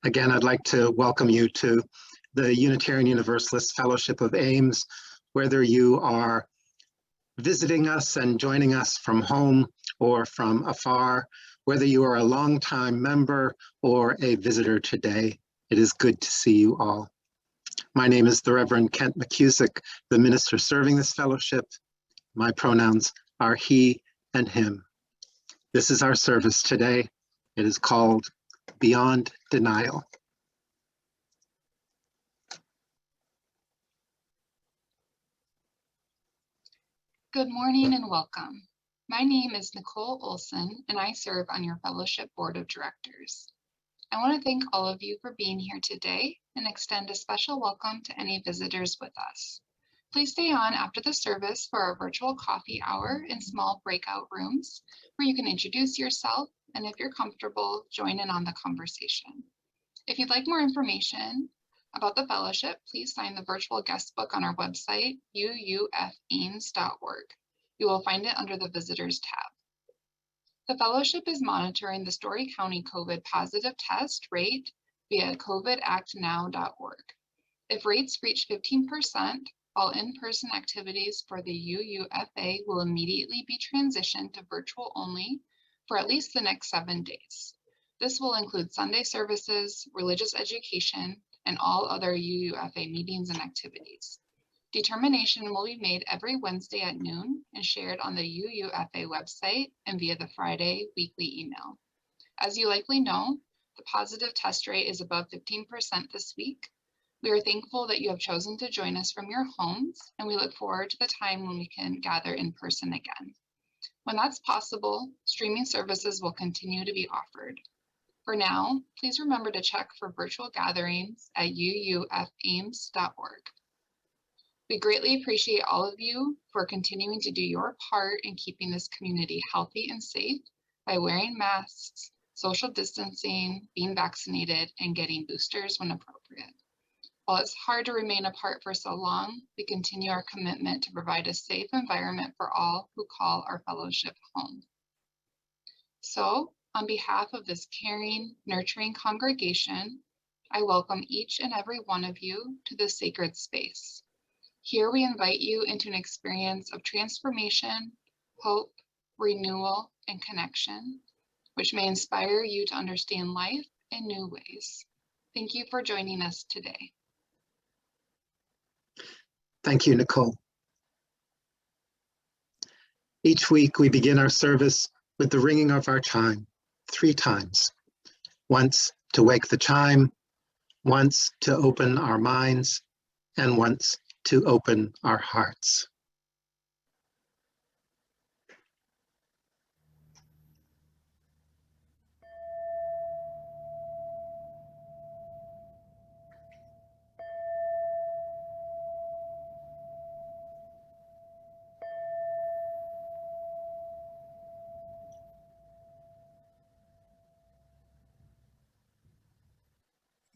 Again, I'd like to welcome you to the Unitarian Universalist Fellowship of Ames, whether you are visiting us and joining us from home or from afar, whether you are a longtime member or a visitor today. It is good to see you all. My name is the Reverend Kent McCusick, the minister serving this fellowship. My pronouns are he and him. This is our service today. It is called Beyond Denial. Good morning and welcome. My name is Nicole Olson and I serve on your fellowship board of directors. I want to thank all of you for being here today and extend a special welcome to any visitors with us. Please stay on after the service for our virtual coffee hour in small breakout rooms where you can introduce yourself and, if you're comfortable, join in on the conversation. If you'd like more information about the fellowship, please sign the virtual guest book on our website, uufames.org. You will find it under the Visitors tab. The fellowship is monitoring the Story County COVID positive test rate via covidactnow.org. If rates reach 15%, all in-person activities for the UUFA will immediately be transitioned to virtual only for at least the next 7 days. This will include Sunday services, religious education, and all other UUFA meetings and activities. Determination will be made every Wednesday at noon and shared on the UUFA website and via the Friday weekly email. As you likely know, the positive test rate is above 15% this week. We are thankful that you have chosen to join us from your homes, and we look forward to the time when we can gather in person again. When that's possible, streaming services will continue to be offered. For now, please remember to check for virtual gatherings at uufames.org. We greatly appreciate all of you for continuing to do your part in keeping this community healthy and safe by wearing masks, social distancing, being vaccinated, and getting boosters when appropriate. While it's hard to remain apart for so long, we continue our commitment to provide a safe environment for all who call our fellowship home. So, on behalf of this caring, nurturing congregation, I welcome each and every one of you to this sacred space. Here we invite you into an experience of transformation, hope, renewal, and connection, which may inspire you to understand life in new ways. Thank you for joining us today. Thank you, Nicole. Each week we begin our service with the ringing of our chime 3 times. Once to wake the chime, once to open our minds, and once to open our hearts.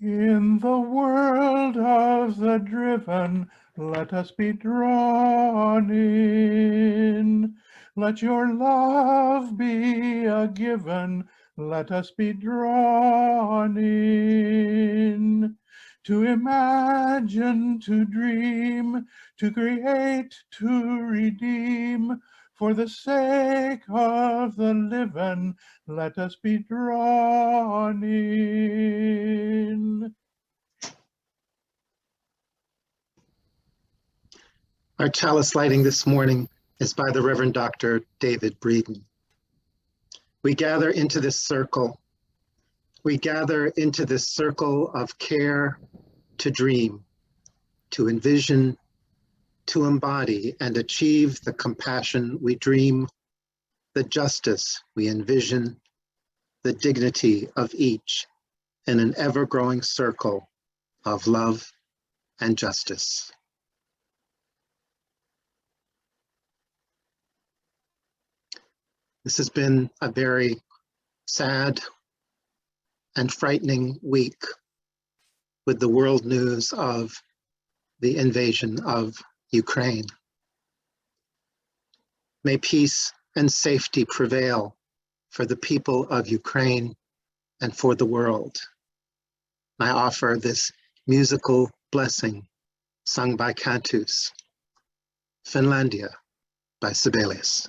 In the world of the driven, let us be drawn in. Let your love be a given, let us be drawn in. To imagine, to dream, to create, to redeem, for the sake of the living, let us be drawn in. Our chalice lighting this morning is by the Reverend Dr. David Breeden. We gather into this circle. We gather into this circle of care to dream, to envision, to embody and achieve the compassion we dream, the justice we envision, the dignity of each in an ever-growing circle of love and justice. This has been a very sad and frightening week with the world news of the invasion of Ukraine. May peace and safety prevail for the people of Ukraine and for the world. I offer this musical blessing sung by Cantus, Finlandia by Sibelius.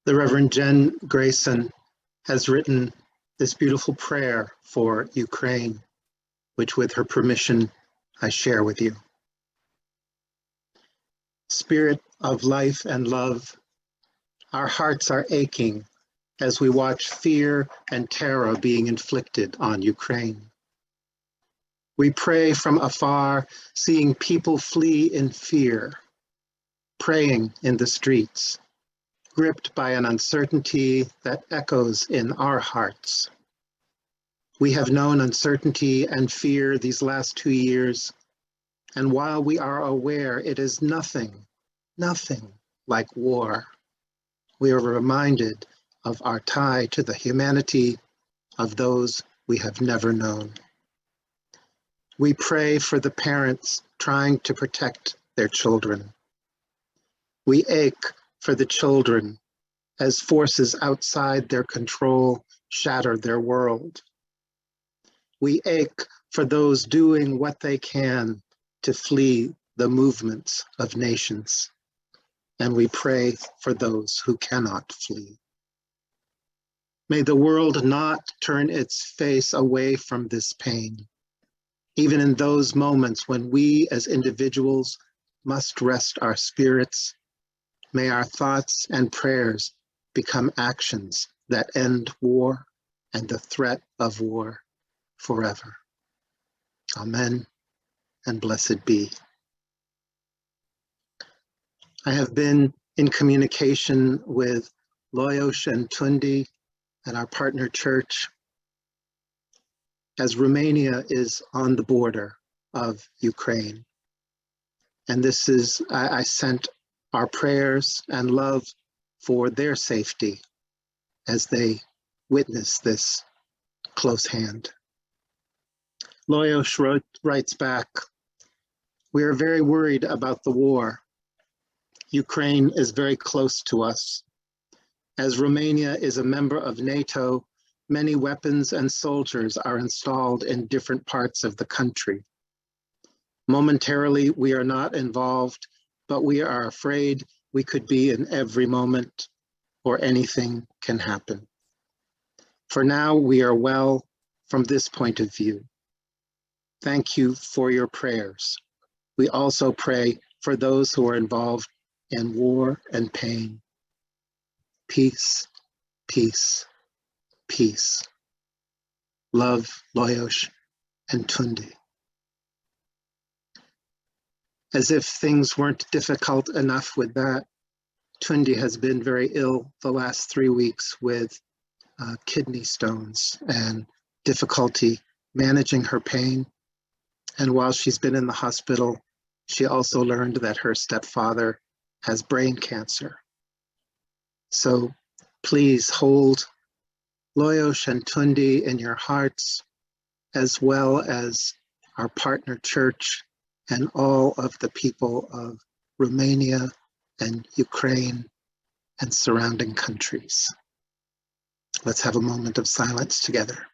The Reverend Jen Grayson has written this beautiful prayer for Ukraine, which with her permission, I share with you. Spirit of life and love, our hearts are aching as we watch fear and terror being inflicted on Ukraine. We pray from afar, seeing people flee in fear, praying in the streets, gripped by an uncertainty that echoes in our hearts. We have known uncertainty and fear these last 2 years, and while we are aware it is nothing like war, we are reminded of our tie to the humanity of those we have never known. We pray for the parents trying to protect their children. We ache for the children as forces outside their control shatter their world. We ache for those doing what they can to flee the movements of nations. And we pray for those who cannot flee. May the world not turn its face away from this pain, even in those moments when we as individuals must rest our spirits. May our thoughts and prayers become actions that end war and the threat of war forever. Amen, and blessed be. I have been in communication with Loyos and Tundi and our partner church, as Romania is on the border of Ukraine. And this is, I sent our prayers and love for their safety as they witness this close hand. Loyos writes back, We are very worried about the war. Ukraine is very close to us. As Romania is a member of NATO, many weapons and soldiers are installed in different parts of the country. Momentarily, we are not involved, but we are afraid we could be in every moment, or anything can happen. For now, we are well from this point of view. Thank you for your prayers. We also pray for those who are involved in war and pain. Peace, peace, peace. Love, Loyos and Tundi. As if things weren't difficult enough with that, Tundi has been very ill the last 3 weeks with kidney stones and difficulty managing her pain. And while she's been in the hospital, she also learned that her stepfather has brain cancer. So please hold Loyos and Tundi in your hearts, as well as our partner church and all of the people of Romania and Ukraine and surrounding countries. Let's have a moment of silence together.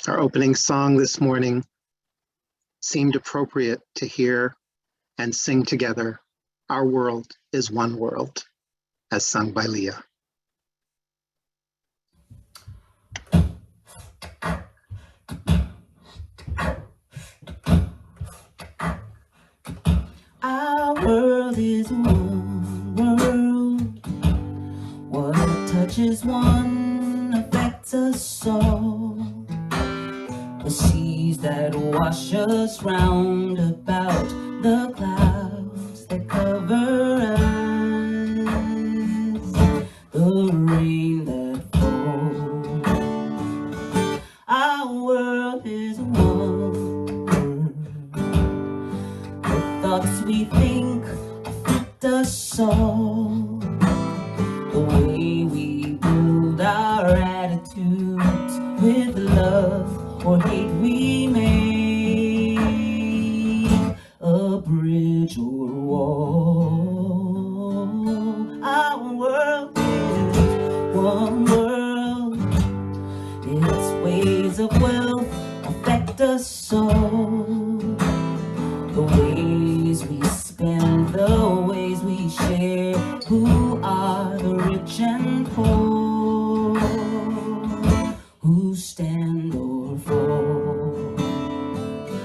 Our opening song this morning seemed appropriate to hear and sing together, Our World is One World, as sung by Leah. Our world is one world. What touches one affects us all. The seas that wash us round about, the clouds that cover us, the rain that falls. Our world is one world. The thoughts we think affect us all. The way we build our attitudes with love or hate we make, a bridge or wall. Our world is one world. Its ways of wealth affect us all. The ways we spend, the ways we share, who are the rich and poor, who stand or fall.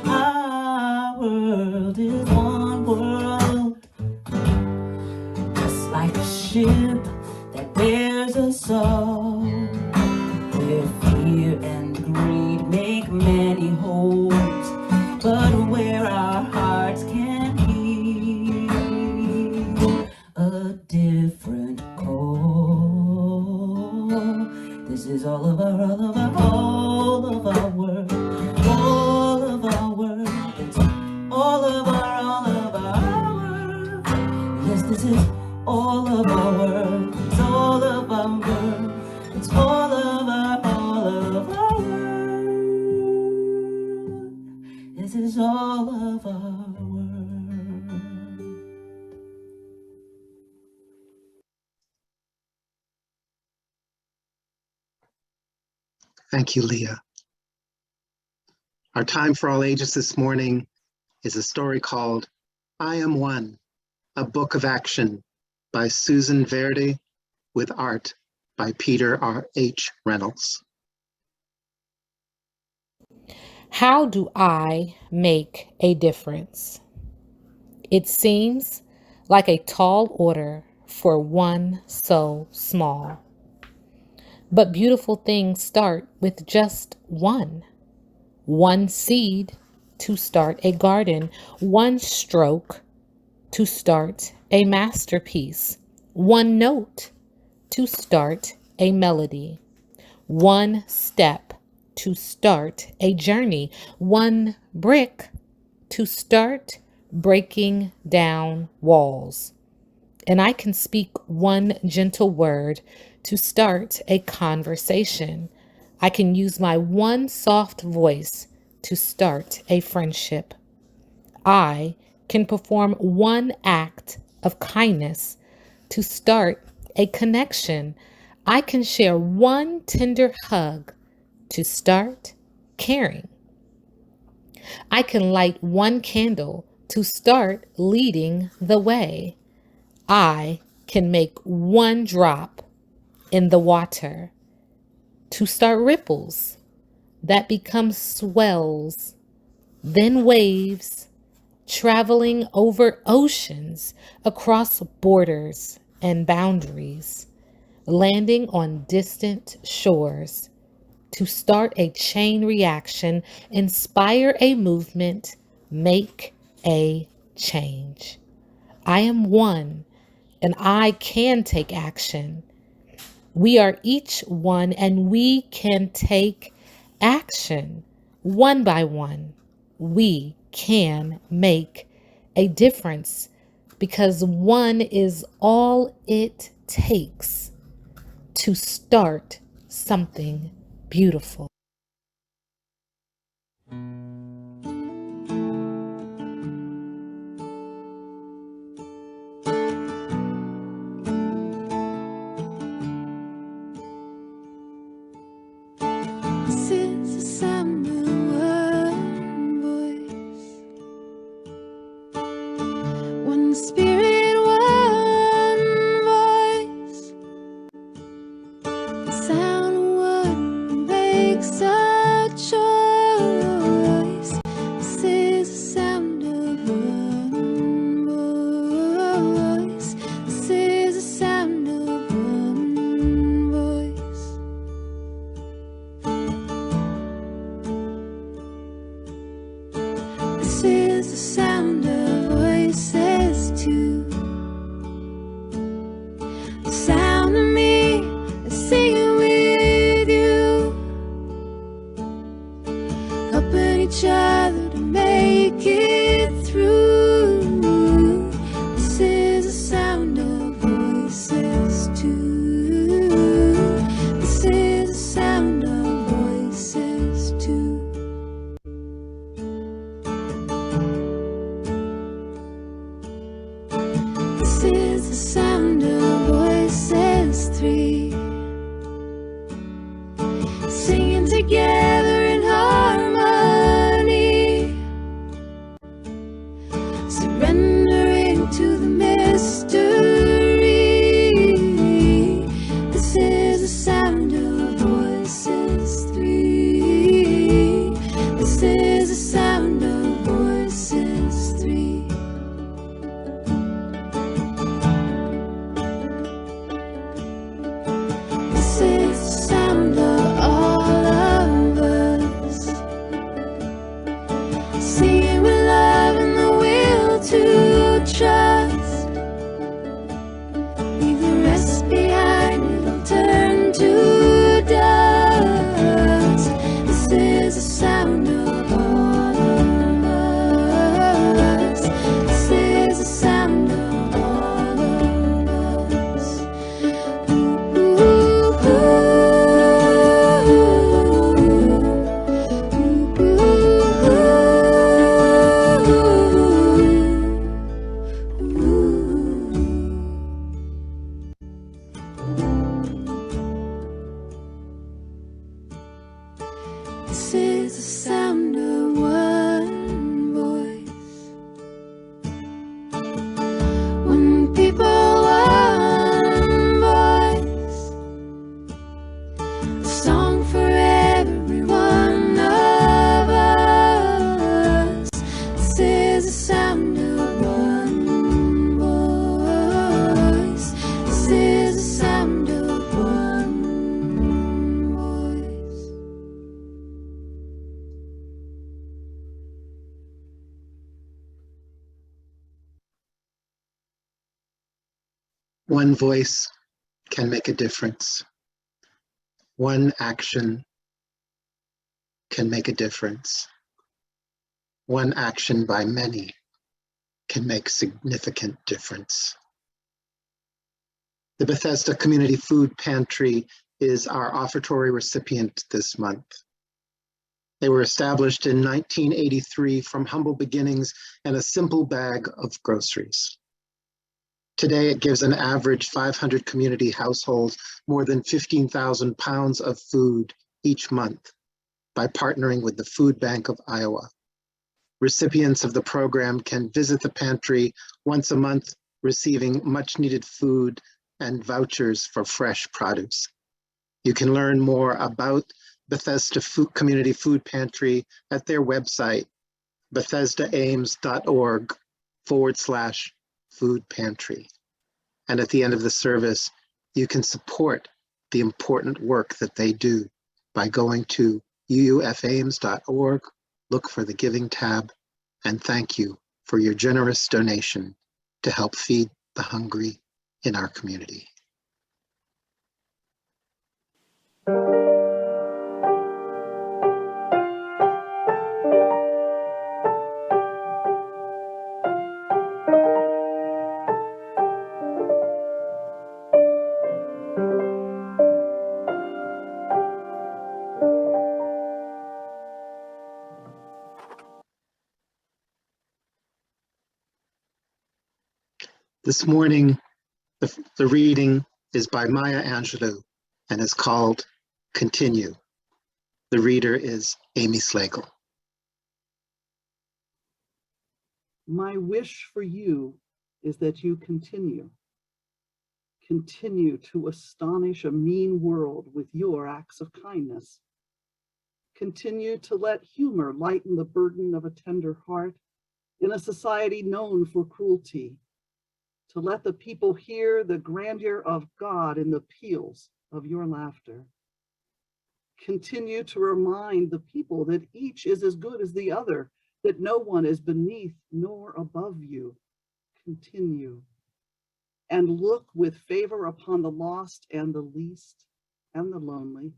Our world is one world, just like a ship that bears us all, where fear and greed make many holds, but where our hearts can hear a different call. This is all of our world, all of our world. It's all of our world. Yes, this is all of our world. It's all of our world. It's all of our world. This is all of our world. Thank you, Leah. Our time for all ages this morning is a story called I Am One, a Book of Action by Susan Verde, with art by Peter H. Reynolds. How do I make a difference? It seems like a tall order for one so small. But beautiful things start with just one seed to start a garden, one stroke to start a masterpiece, one note to start a melody. One step to start a journey. One brick to start breaking down walls. And I can speak one gentle word to start a conversation. I can use my one soft voice to start a friendship. I can perform one act of kindness to start a connection. I can share one tender hug to start caring. I can light one candle to start leading the way. I can make one drop in the water to start ripples that become swells, then waves, traveling over oceans, across borders and boundaries, landing on distant shores to start a chain reaction, inspire a movement, make a change. I am one and I can take action. We are each one and we can take action one by one. We can make a difference because one is all it takes to start something beautiful. This is the sound of one voice, one spirit, one voice. The sound of one makes a choice. This is the sound of one voice. This is the sound of one voice. This is the sound of voices too. The sound of me singing with you, helping each other to make it through. This is the sound of voices too. This is the sound of voices too. This is the sound of voices three, singing together in harmony, surrendering to the mystery. This is the sound of voices three. This is the sound of voices three. This is the sound of all of us, singing with love and the will to trust. Leave the rest behind, it'll turn to dust. This is the sound of all of us. This is the sound of all of us. This is the sound of one voice, one people, one voice, a song for every one of us. This is the sound of one voice. This is the sound of one voice. One voice can make a difference. One action can make a difference. One action by many can make significant difference. The Bethesda Community Food Pantry is our offertory recipient this month. They were established in 1983 from humble beginnings and a simple bag of groceries. Today, it gives an average 500 community households more than 15,000 pounds of food each month by partnering with the Food Bank of Iowa. Recipients of the program can visit the pantry once a month, receiving much needed food and vouchers for fresh produce. You can learn more about Bethesda Community Food Pantry at their website, BethesdaAmes.org/food pantry. And at the end of the service, you can support the important work that they do by going to uufames.org, look for the Giving tab, and thank you for your generous donation to help feed the hungry in our community. This morning, the reading is by Maya Angelou and is called Continue. The reader is Amy Slagle. My wish for you is that you continue. Continue to astonish a mean world with your acts of kindness. Continue to let humor lighten the burden of a tender heart in a society known for cruelty. To let the people hear the grandeur of God in the peals of your laughter. Continue to remind the people that each is as good as the other, that no one is beneath nor above you. Continue. And look with favor upon the lost and the least and the lonely.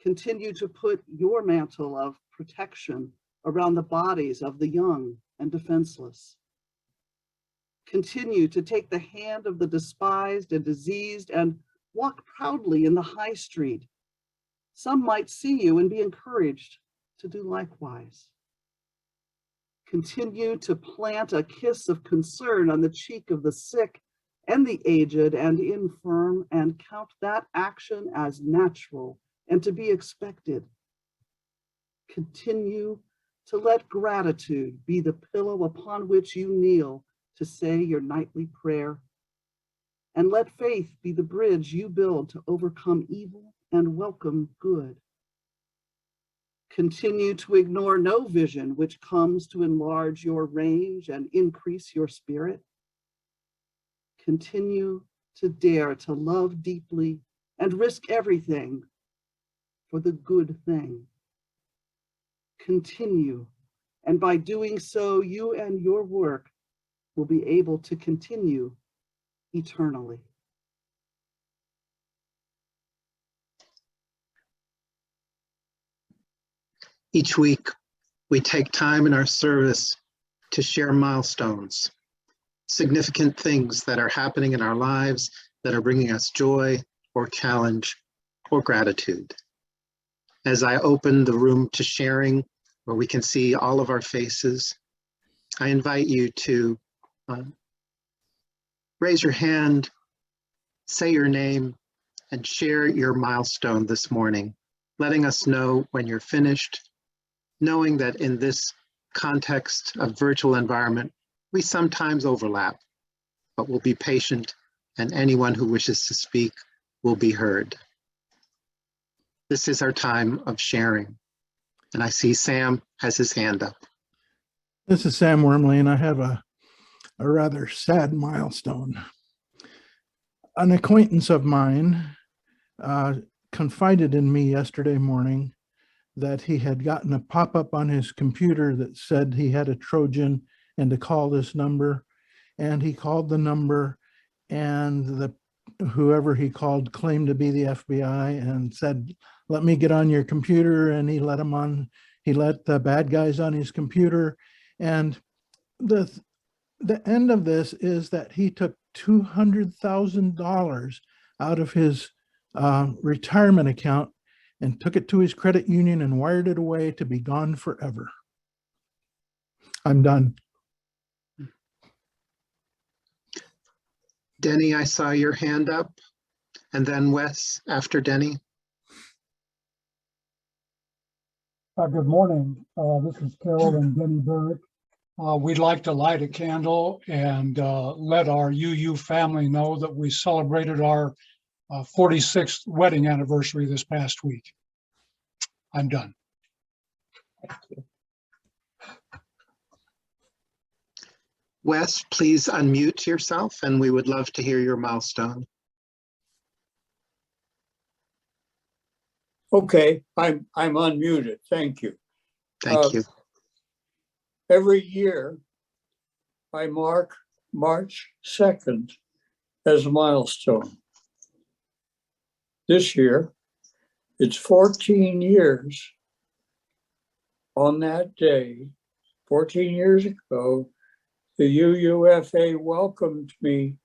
Continue to put your mantle of protection around the bodies of the young and defenseless. Continue to take the hand of the despised and diseased and walk proudly in the high street. Some might see you and be encouraged to do likewise. Continue to plant a kiss of concern on the cheek of the sick and the aged and infirm, and count that action as natural and to be expected. Continue to let gratitude be the pillow upon which you kneel to say your nightly prayer, and let faith be the bridge you build to overcome evil and welcome good. Continue to ignore no vision which comes to enlarge your range and increase your spirit. Continue to dare to love deeply and risk everything for the good thing. Continue, and by doing so, you and your work will be able to continue eternally. Each week, we take time in our service to share milestones, significant things that are happening in our lives that are bringing us joy or challenge or gratitude. As I open the room to sharing, where we can see all of our faces, I invite you to raise your hand, say your name, and share your milestone this morning, letting us know when you're finished, knowing that in this context of virtual environment, we sometimes overlap, but we'll be patient, and anyone who wishes to speak will be heard. This is our time of sharing. And I see Sam has his hand up. This is Sam Wormley, and I have a rather sad milestone. An acquaintance of mine confided in me yesterday morning that he had gotten a pop-up on his computer that said he had a Trojan and to call this number. And he called the number, and the whoever he called claimed to be the FBI and said, let me get on your computer. And he let the bad guys on his computer. And the end of this is that he took $200,000 out of his retirement account and took it to his credit union and wired it away to be gone forever. I'm done. Denny, I saw your hand up, and then Wes after Denny. Good morning. This is Carol and Denny Burrick. We'd like to light a candle and let our UU family know that we celebrated our 46th wedding anniversary this past week. I'm done. Wes, please unmute yourself, and we would love to hear your milestone. Okay, I'm unmuted. Thank you. Thank you. Every year, I mark March 2nd as a milestone. This year, it's 14 years on that day, 14 years ago, the UUFA welcomed me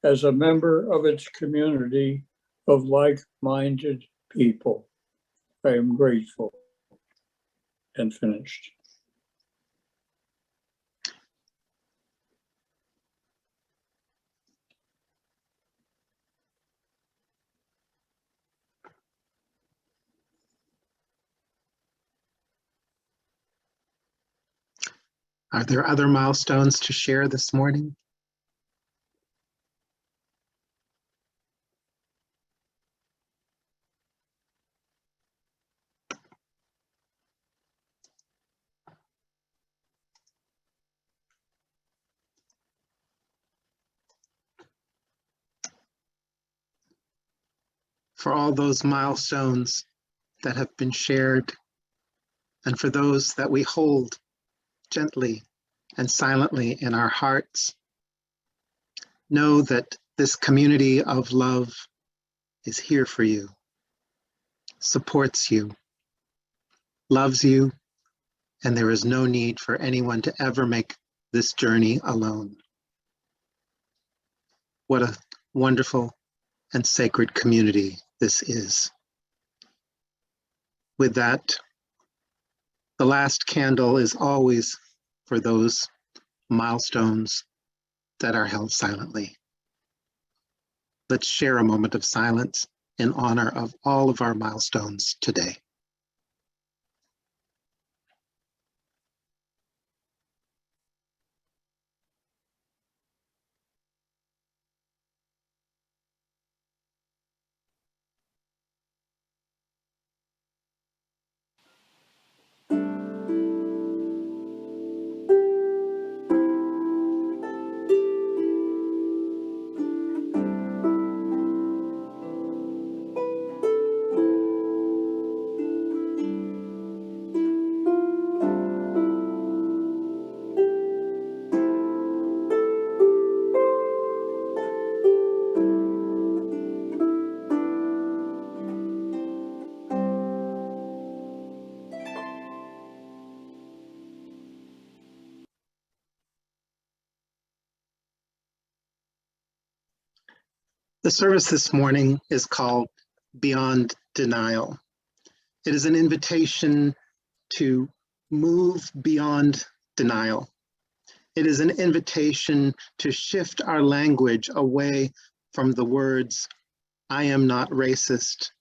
as a member of its community of like-minded people. I am grateful. And finished. Are there other milestones to share this morning? For all those milestones that have been shared, and for those that we hold gently and silently in our hearts, know that this community of love is here for you, supports you, loves you, and there is no need for anyone to ever make this journey alone. What a wonderful and sacred community this is. With that, the last candle is always for those milestones that are held silently. Let's share a moment of silence in honor of all of our milestones today. The service this morning is called Beyond Denial. It is an invitation to move beyond denial. It is an invitation to shift our language away from the words, "I am not racist,"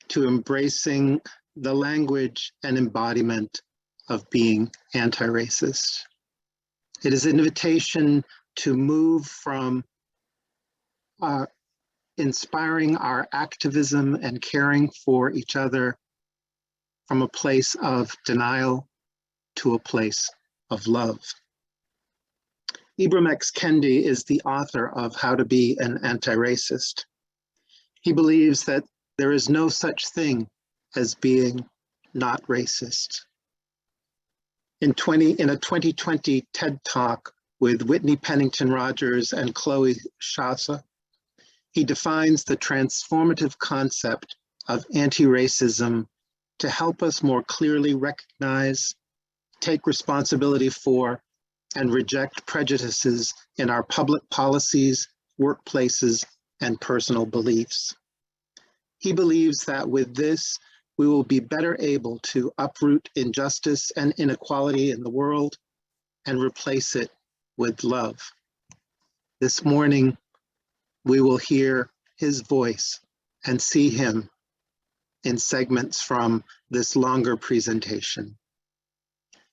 to embracing the language and embodiment of being anti-racist. It is an invitation to move from inspiring our activism and caring for each other from a place of denial to a place of love. Ibram X. Kendi is the author of How to Be an Anti-Racist. He believes that there is no such thing as being not racist. In a 2020 TED Talk with Whitney Pennington Rogers and Chloe Shasa, He defines the transformative concept of anti-racism to help us more clearly recognize, take responsibility for, and reject prejudices in our public policies, workplaces, and personal beliefs. He believes that with this, we will be better able to uproot injustice and inequality in the world and replace it with love. This morning, we will hear his voice and see him in segments from this longer presentation.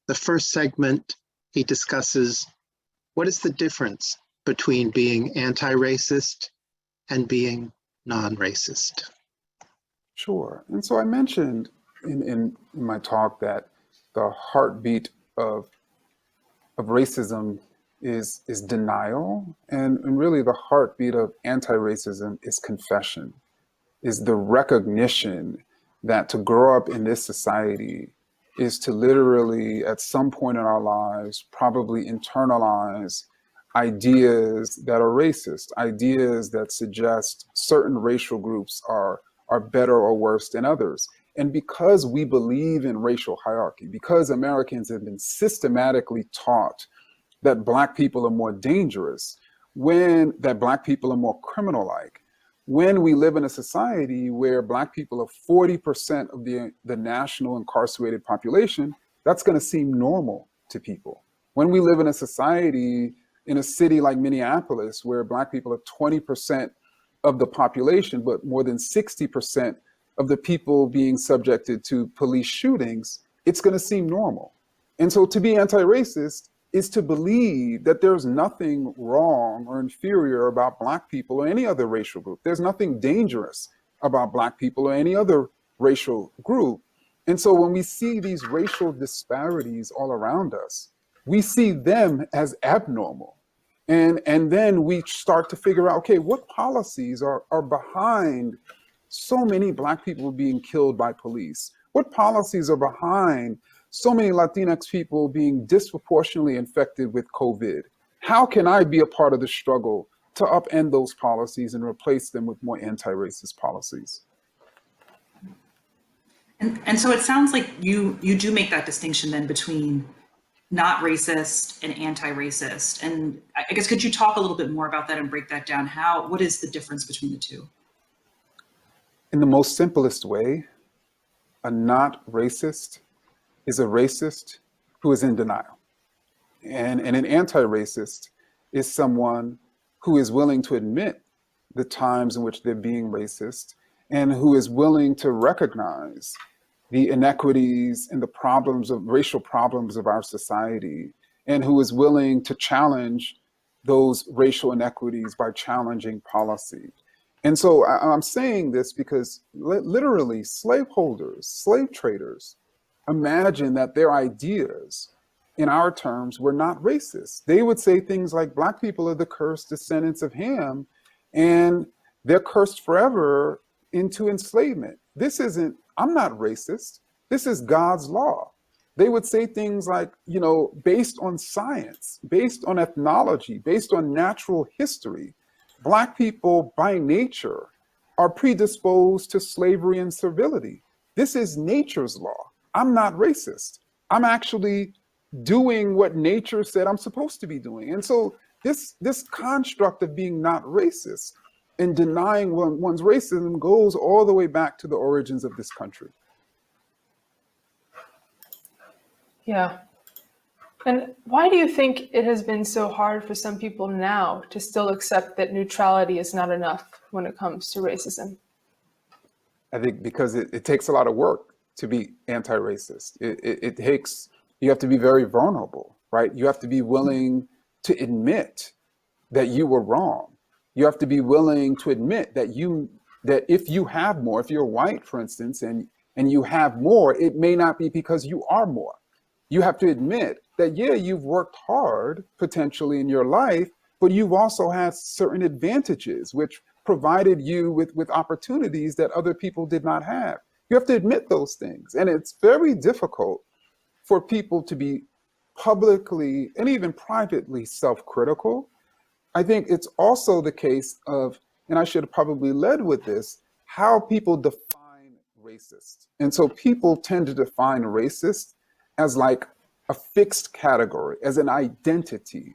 The first segment, he discusses what is the difference between being anti-racist and being non-racist. Sure. And so I mentioned in my talk that the heartbeat of racism is denial. And really the heartbeat of anti-racism is confession, is the recognition that to grow up in this society is to literally, at some point in our lives, probably internalize ideas that are racist, ideas that suggest certain racial groups are better or worse than others. And because we believe in racial hierarchy, because Americans have been systematically taught that Black people are more dangerous, that Black people are more criminal-like, when we live in a society where Black people are 40% of the national incarcerated population, that's going to seem normal to people. When we live in a society, in a city like Minneapolis, where Black people are 20% of the population, but more than 60% of the people being subjected to police shootings, it's going to seem normal. And so to be anti-racist is to believe that there's nothing wrong or inferior about Black people or any other racial group. There's nothing dangerous about Black people or any other racial group. And so when we see these racial disparities all around us, we see them as abnormal. And then we start to figure out, okay, what policies are behind so many Black people being killed by police? What policies are behind so many Latinx people being disproportionately infected with COVID? How can I be a part of the struggle to upend those policies and replace them with more anti-racist policies? And so it sounds like you do make that distinction then between not racist and anti-racist. And I guess, could you talk a little bit more about that and break that down? What is the difference between the two? In the most simplest way, a not racist is a racist who is in denial. And an anti-racist is someone who is willing to admit the times in which they're being racist and who is willing to recognize the inequities and the racial problems of our society, and who is willing to challenge those racial inequities by challenging policy. And so I'm saying this because literally slaveholders, slave traders, imagine that their ideas in our terms were not racist. They would say things like Black people are the cursed descendants of Ham and they're cursed forever into enslavement. I'm not racist. This is God's law. They would say things like, based on science, based on ethnology, based on natural history, Black people by nature are predisposed to slavery and servility. This is nature's law. I'm not racist. I'm actually doing what nature said I'm supposed to be doing. And so this construct of being not racist and denying one's racism goes all the way back to the origins of this country. Yeah. And why do you think it has been so hard for some people now to still accept that neutrality is not enough when it comes to racism? I think because it takes a lot of work to be anti-racist. You have to be very vulnerable, right? You have to be willing to admit that you were wrong. You have to be willing to admit that if you have more, if you're white, for instance, and you have more, it may not be because you are more. You have to admit that, yeah, you've worked hard potentially in your life, but you've also had certain advantages which provided you with opportunities that other people did not have. You have to admit those things. And it's very difficult for people to be publicly and even privately self-critical. I think it's also the case of and I should have probably led with this, how people define racist. And so people tend to define racist as like a fixed category, as an identity.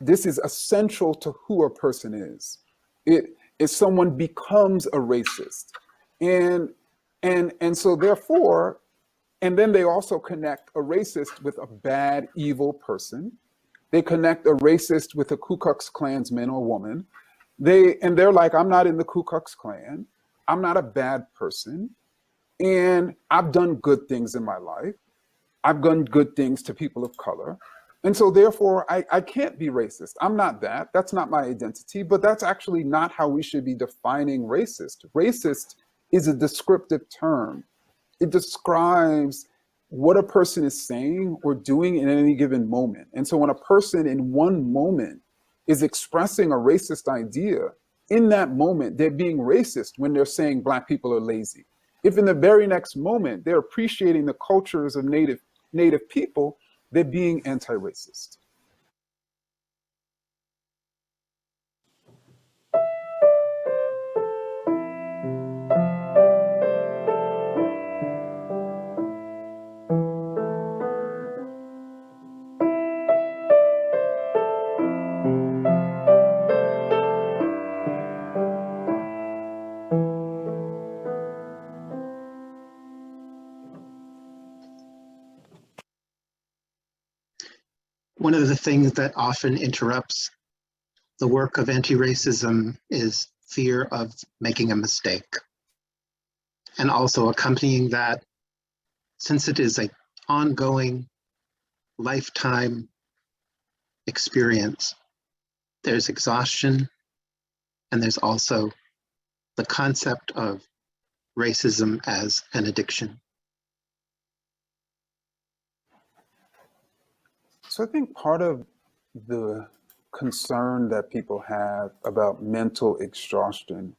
This is essential to who a person is. It is someone becomes a racist. And so therefore, and then they also connect a racist with a bad, evil person. They connect a racist with a Ku Klux Klansman or woman. They're like, I'm not in the Ku Klux Klan. I'm not a bad person. And I've done good things in my life. I've done good things to people of color. And so therefore, I can't be racist. I'm not that. That's not my identity. But that's actually not how we should be defining racist. Racist is a descriptive term. It describes what a person is saying or doing in any given moment. And so when a person in one moment is expressing a racist idea, in that moment, they're being racist when they're saying Black people are lazy. If in the very next moment, they're appreciating the cultures of Native people, they're being anti-racist. One of the things that often interrupts the work of anti-racism is fear of making a mistake. And also accompanying that, since it is an ongoing, lifetime experience, there's exhaustion, and there's also the concept of racism as an addiction. So I think part of the concern that people have about mental exhaustion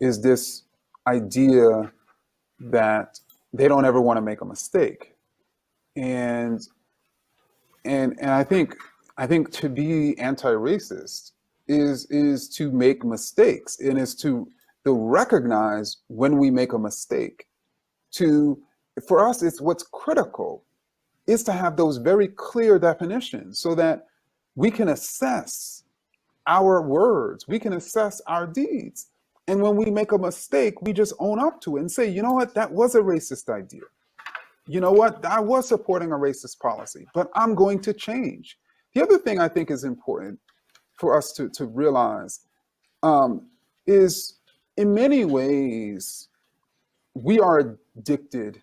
is this idea that they don't ever want to make a mistake. And I think to be anti-racist is to make mistakes, and is to recognize when we make a mistake. For us, it's what's critical is to have those very clear definitions so that we can assess our words, we can assess our deeds. And when we make a mistake, we just own up to it and say, you know what, that was a racist idea. You know what, I was supporting a racist policy, but I'm going to change. The other thing I think is important for us to realize is in many ways, we are addicted.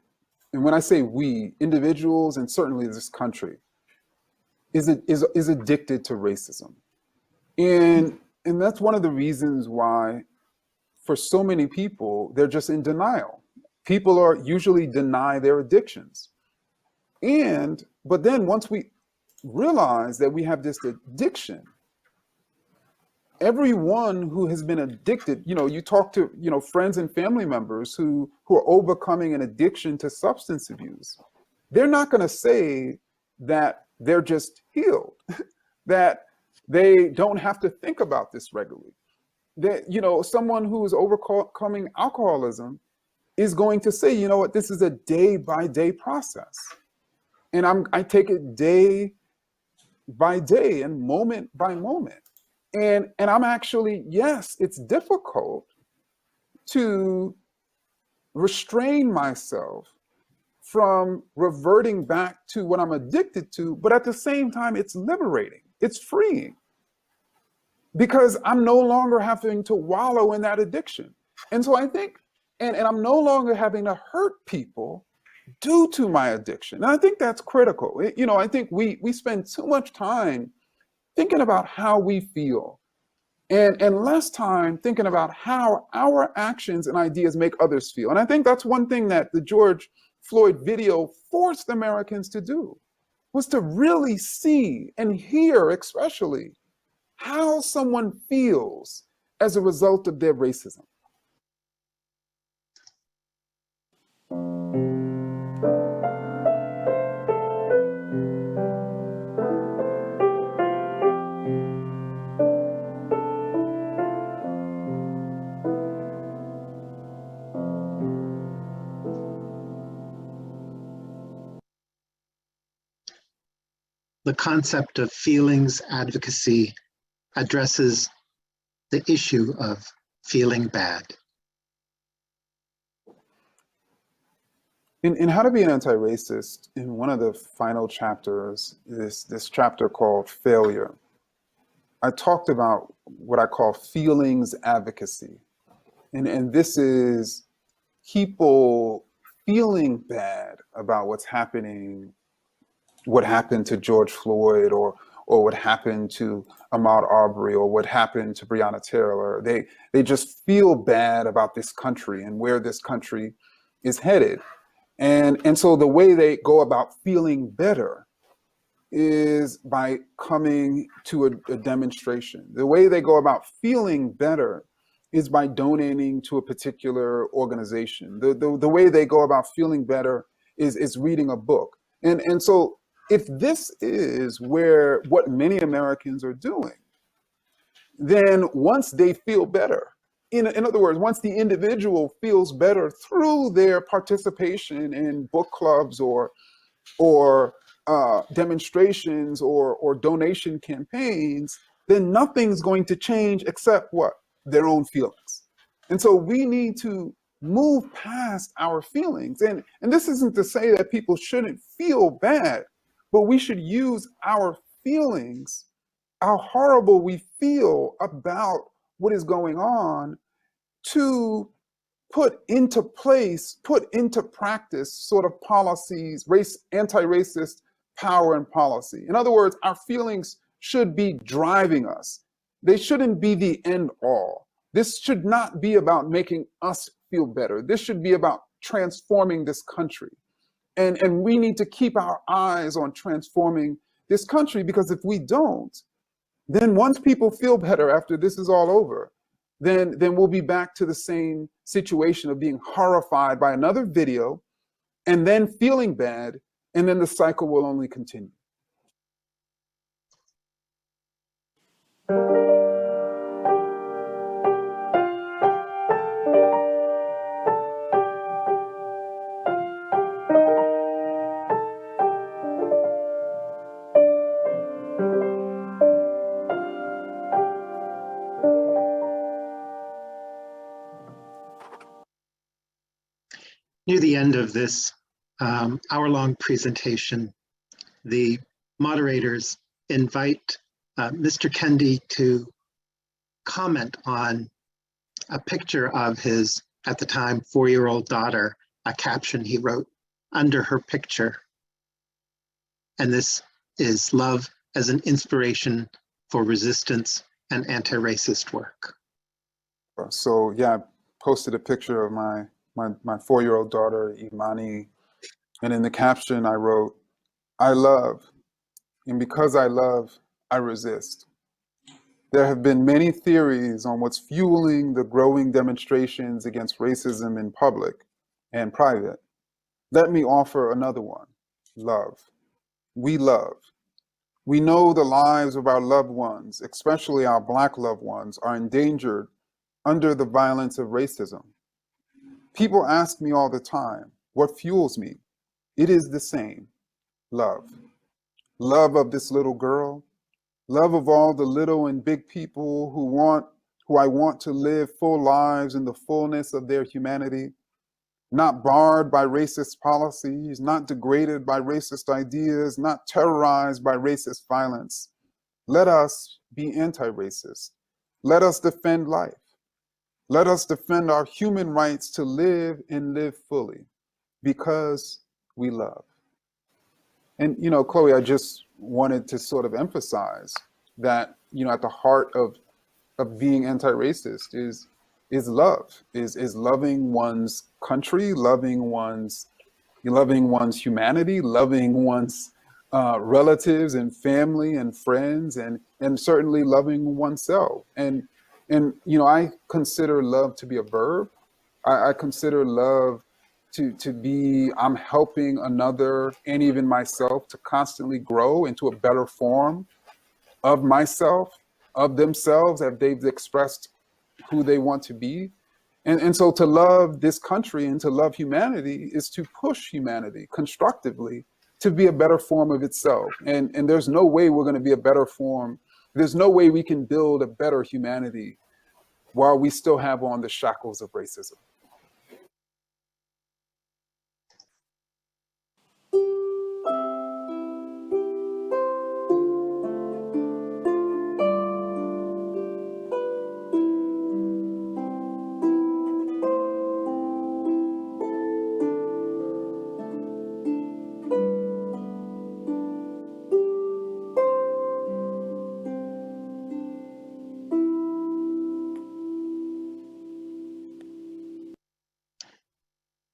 And when I say we, individuals and certainly this country is addicted to racism. And that's one of the reasons why for so many people, they're just in denial. People are usually deny their addictions. But then once we realize that we have this addiction, everyone who has been addicted, you talk to, friends and family members who are overcoming an addiction to substance abuse. They're not going to say that they're just healed, that they don't have to think about this regularly. That, someone who is overcoming alcoholism is going to say, you know what, this is a day by day process. And I take it day by day and moment by moment. And I'm actually, yes, it's difficult to restrain myself from reverting back to what I'm addicted to, but at the same time, it's liberating, it's freeing, because I'm no longer having to wallow in that addiction. And so I think, and I'm no longer having to hurt people due to my addiction. And I think that's critical. I think we spend too much time thinking about how we feel and less time thinking about how our actions and ideas make others feel. And I think that's one thing that the George Floyd video forced Americans to do, was to really see and hear, especially, how someone feels as a result of their racism. the concept of feelings advocacy addresses the issue of feeling bad. In How to Be an Anti-Racist, in one of the final chapters, this chapter called Failure, I talked about what I call feelings advocacy. And this is people feeling bad about what's happening, what happened to George Floyd, or what happened to Ahmaud Arbery, or what happened to Breonna Taylor. They just feel bad about this country and where this country is headed. And so the way they go about feeling better is by coming to a demonstration. The way they go about feeling better is by donating to a particular organization. The way they go about feeling better is reading a book. And so if this is what many Americans are doing, then once they feel better, in other words, once the individual feels better through their participation in book clubs or demonstrations or donation campaigns, then nothing's going to change except what? Their own feelings. And so we need to move past our feelings. And this isn't to say that people shouldn't feel bad, but we should use our feelings, how horrible we feel about what is going on, to put into place, put into practice sort of policies, anti-racist power and policy. In other words, our feelings should be driving us. They shouldn't be the end all. This should not be about making us feel better. This should be about transforming this country. And we need to keep our eyes on transforming this country, because if we don't, then once people feel better after this is all over, then we'll be back to the same situation of being horrified by another video and then feeling bad, and then the cycle will only continue. Near the end of this hour-long presentation, the moderators invite Mr. Kendi to comment on a picture of his, at the time, 4-year-old daughter, a caption he wrote under her picture. And this is love as an inspiration for resistance and anti-racist work. So yeah, I posted a picture of my 4-year-old daughter, Imani, and in the caption I wrote, "I love, and because I love, I resist." There have been many theories on what's fueling the growing demonstrations against racism in public and private. Let me offer another one: love. We love. We know the lives of our loved ones, especially our Black loved ones, are endangered under the violence of racism. People ask me all the time, what fuels me? It is the same: love. Love of this little girl, love of all the little and big people who I want to live full lives in the fullness of their humanity, not barred by racist policies, not degraded by racist ideas, not terrorized by racist violence. Let us be anti-racist. Let us defend life. Let us defend our human rights to live and live fully, because we love. And, Chloe, I just wanted to sort of emphasize that, at the heart of being anti-racist is love, is loving one's country, loving one's humanity, loving one's relatives and family and friends, and certainly loving oneself. And I consider love to be a verb. I consider love to be, I'm helping another and even myself to constantly grow into a better form of myself, of themselves, as they've expressed who they want to be. And so to love this country and to love humanity is to push humanity constructively to be a better form of itself. And there's no way we're going to be a better form. There's no way we can build a better humanity while we still have on the shackles of racism.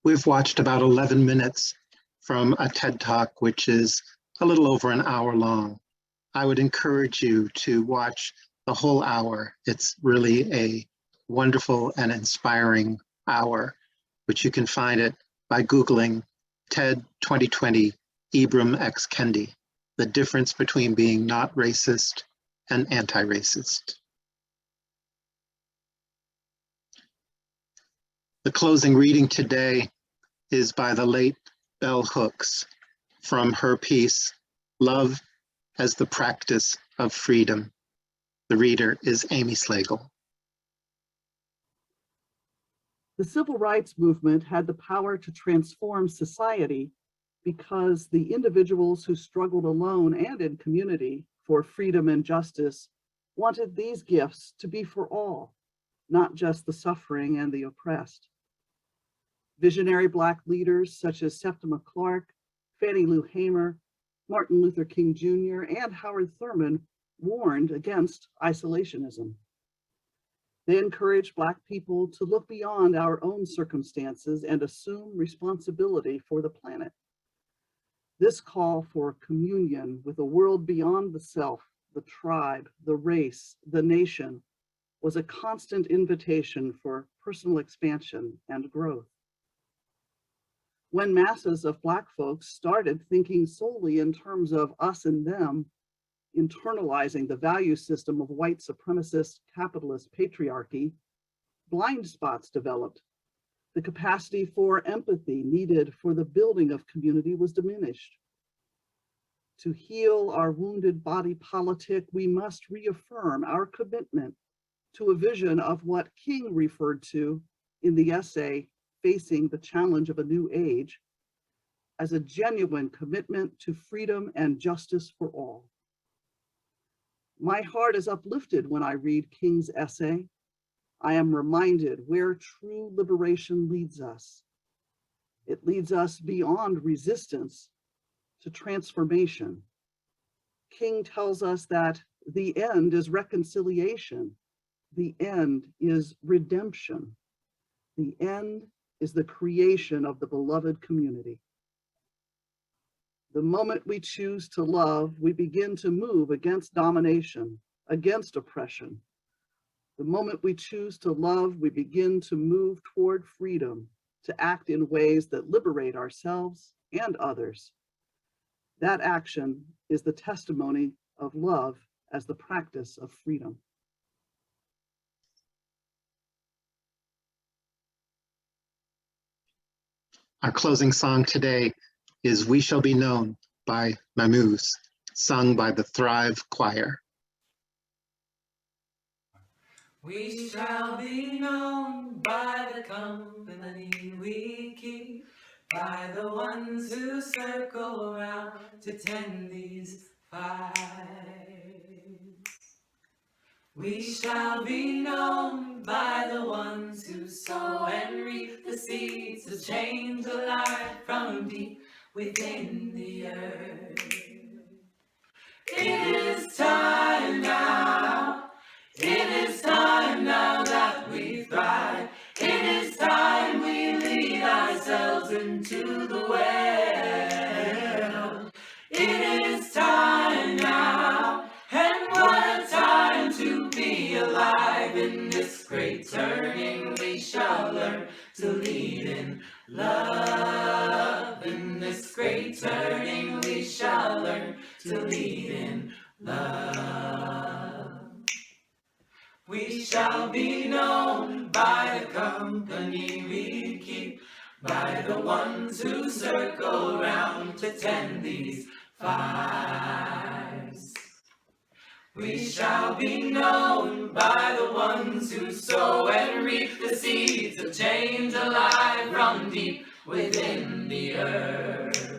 We've watched about 11 minutes from a TED Talk, which is a little over an hour long. I would encourage you to watch the whole hour. It's really a wonderful and inspiring hour, which you can find it by Googling TED 2020 Ibram X. Kendi, the difference between being not racist and anti-racist. The closing reading today is by the late Bell Hooks from her piece, Love as the Practice of Freedom. The reader is Amy Slagle. The civil rights movement had the power to transform society because the individuals who struggled alone and in community for freedom and justice wanted these gifts to be for all, not just the suffering and the oppressed. Visionary Black leaders such as Septima Clark, Fannie Lou Hamer, Martin Luther King Jr., and Howard Thurman warned against isolationism. They encouraged Black people to look beyond our own circumstances and assume responsibility for the planet. This call for communion with a world beyond the self, the tribe, the race, the nation, was a constant invitation for personal expansion and growth. When masses of Black folks started thinking solely in terms of us and them, internalizing the value system of white supremacist capitalist patriarchy, blind spots developed. The capacity for empathy needed for the building of community was diminished. To heal our wounded body politic, we must reaffirm our commitment to a vision of what King referred to in the essay, Facing the Challenge of a New Age, as a genuine commitment to freedom and justice for all. My heart is uplifted when I read King's essay. I am reminded where true liberation leads us. It leads us beyond resistance to transformation. King tells us that the end is reconciliation. The end is redemption. The end is the creation of the beloved community. The moment we choose to love, we begin to move against domination, against oppression. The moment we choose to love, we begin to move toward freedom, to act in ways that liberate ourselves and others. That action is the testimony of love as the practice of freedom. Our closing song today is We Shall Be Known by Mammoose, sung by the Thrive Choir. We shall be known by the company we keep, by the ones who circle around to tend these fires. We shall be known by the ones who sow and reap the seeds to change the life from deep within the earth. It is time now. It is time now that we thrive. It is time we lead ourselves into the well. It is time now, and what a time to be alive. In this great turning we shall learn to lead in love. In this great turning we shall learn to lead in love. We shall be known by the company we keep, by the ones who circle round to tend these fires. We shall be known by the ones who sow and reap the seeds of change alive from deep within the earth.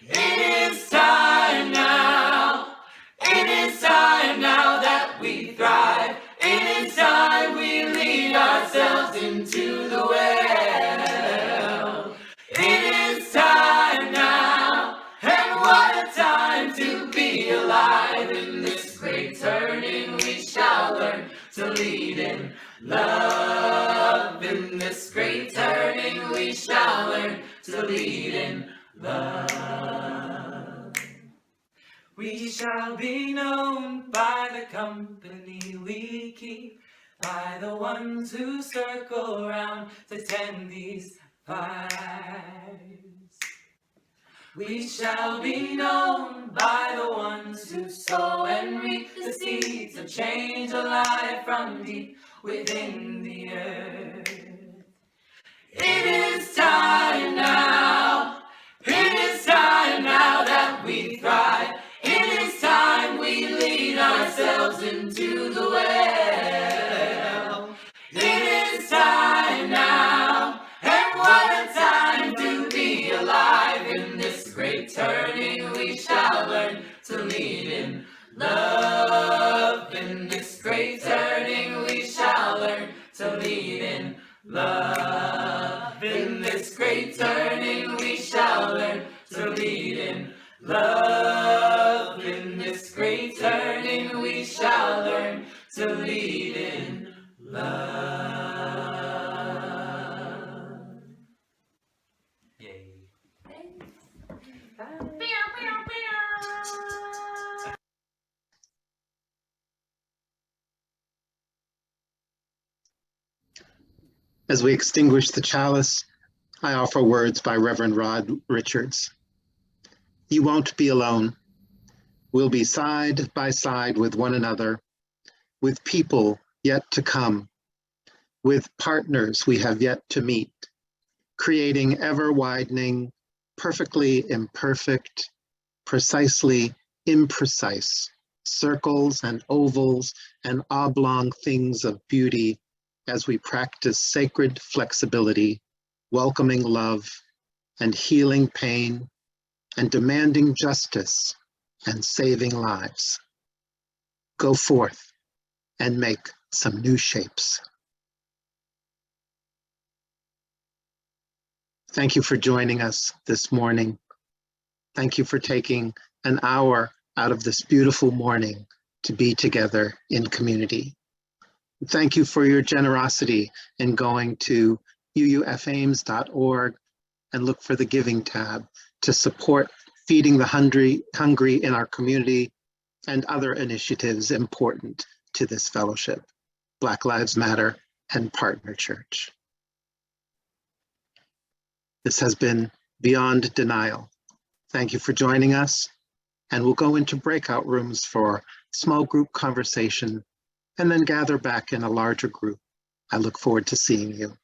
It is time now, it is time now that we thrive. It is time we lead ourselves into the well. It is time now, and what a time to be alive. In this great turning we shall learn to lead in love. In this great turning we shall learn to lead in love. We shall be known by the company we keep, by the ones who circle around to tend these fires. We shall be known by the ones who sow and reap the seeds of change alive from deep within the earth. It is time now, it is time now that we thrive. It is time we lead ourselves into the well. It is time now, and what a time to be alive. In this great turning we shall learn to lead in love. In this great turning we shall learn to lead in love. In this great turning we shall learn to lead in love. In this great turning we shall learn to lead in love. Yay. As we extinguish the chalice, I offer words by Reverend Rod Richards. You won't be alone. We'll be side by side with one another, with people yet to come, with partners we have yet to meet, creating ever-widening, perfectly imperfect, precisely imprecise circles and ovals and oblong things of beauty as we practice sacred flexibility, welcoming love and healing pain and demanding justice and saving lives. Go forth and make some new shapes. Thank you for joining us this morning. Thank you for taking an hour out of this beautiful morning to be together in community. Thank you for your generosity in going to uufames.org and look for the Giving tab to support feeding the hungry in our community and other initiatives important to this fellowship, Black Lives Matter and Partner Church. This has been Beyond Denial. Thank you for joining us, and we'll go into breakout rooms for small group conversation and then gather back in a larger group. I look forward to seeing you.